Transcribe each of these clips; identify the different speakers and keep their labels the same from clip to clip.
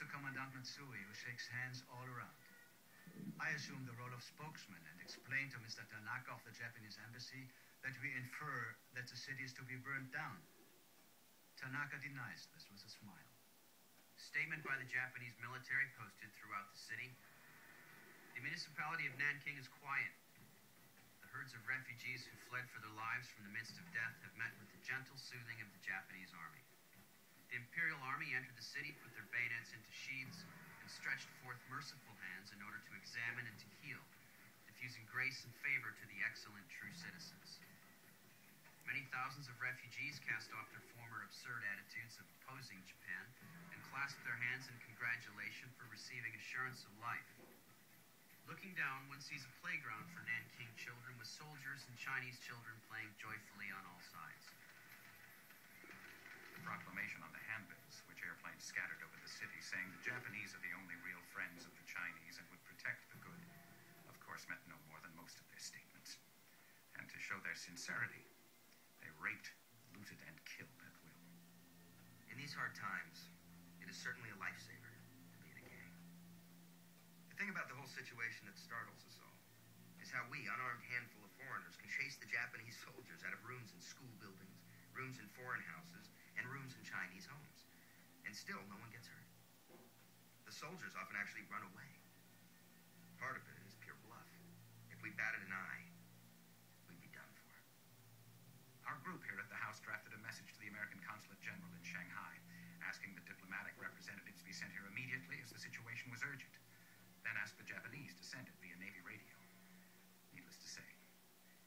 Speaker 1: to Commandant Matsui, who shakes hands all around. I assume the role of spokesman and explain to Mr. Tanaka of the Japanese embassy that we infer that the city is to be burned down. Tanaka denies this with a smile.
Speaker 2: Statement by the Japanese military posted throughout the city. The municipality of Nanking is quiet. The herds of refugees who fled for their lives from the midst of death have met with the gentle soothing of the Japanese army. The Imperial Army entered the city, put their bayonets into sheaths, and stretched forth merciful hands in order to examine and to heal, diffusing grace and favor to the excellent true citizens. Many thousands of refugees cast off their former absurd attitudes of opposing Japan and clasped their hands in congratulation for receiving assurance of life. Looking down, one sees a playground for Nanking children with soldiers and Chinese children playing joyfully on all sides.
Speaker 3: The proclamation on the handbills, which airplanes scattered over the city, saying the Japanese are the only real friends of the Chinese and would protect the good, of course meant no more than most of their statements. And to show their sincerity, they raped, looted, and killed at will.
Speaker 4: In these hard times, it is certainly a lifesaver to be in a gang. The thing about the whole situation that startles us all is how we, unarmed handful of foreigners, can chase the Japanese soldiers out of rooms in school buildings, rooms in foreign houses, and rooms in Chinese homes. And still, no one gets hurt. The soldiers often actually run away. Part of it is pure bluff. If we batted an eye, we'd be done for.
Speaker 3: Our group here at the House drafted a message to the American Consulate General in Shanghai, asking that diplomatic representatives be sent here immediately as the situation was urgent, then asked the Japanese to send it via Navy radio. Needless to say,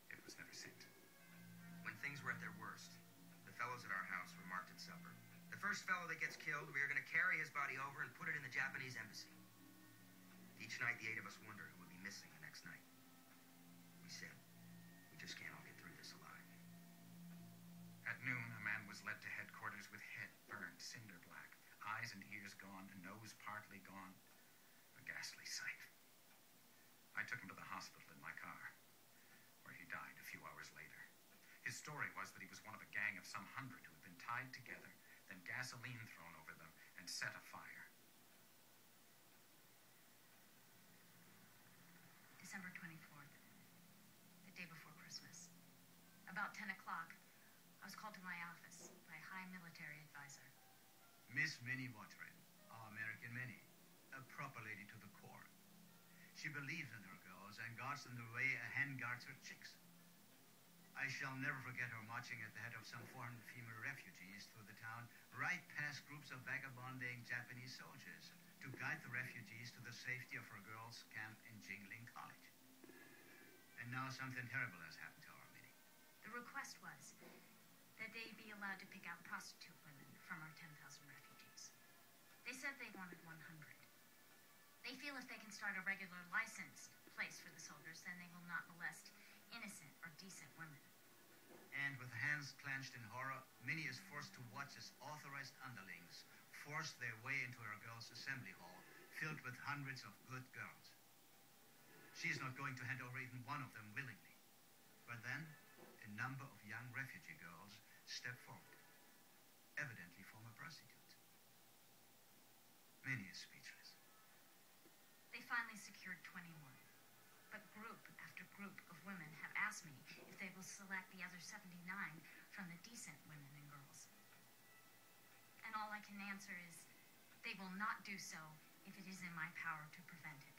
Speaker 3: it was never sent.
Speaker 4: When things were at their worst, the fellows at our house remarked at supper, "The first fellow that gets killed, we are going to carry his body over and put it in the Japanese embassy." Each night, the 8 of us wondered who would be missing the next night. We said, we just can't all get through this alive.
Speaker 3: At noon, a man was led to headquarters with head burned cinder black, eyes and ears gone, a nose partly gone. A ghastly sight. I took him to the hospital in my car, where he died a few hours later. His story was that he was one of a gang of some 100 who had been tied together, then gasoline thrown over them, and set afire.
Speaker 5: December 24th, the day before Christmas. About 10 o'clock, I was called to my office by a high military advisor.
Speaker 1: Miss Minnie Watrin, our American Minnie, a proper lady to the core. She believes in her girls and guards them the way a hen guards her chicks. I shall never forget her marching at the head of some 400 female refugees through the town, right past groups of vagabonding Japanese soldiers, to guide the refugees to the safety of her girls' camp in Jingling College. And now something terrible has happened to our Minnie.
Speaker 5: The request was that they be allowed to pick out prostitute women from our 10,000 refugees. They said they wanted 100. They feel if they can start a regular licensed place for the soldiers, then they will not molest innocent or decent women.
Speaker 1: And with hands clenched in horror, Minnie is forced to watch as authorized underlings force their way into her girls' assembly hall, filled with hundreds of good girls. She's not going to hand over even one of them willingly. But then, a number of young refugee girls step forward, evidently former prostitutes. Minnie is speechless.
Speaker 5: They finally secured 21. But group after group of women have asked me if they will select the other 79 from the decent women and girls. And all I can answer is, they will not do so if it is in my power to prevent it.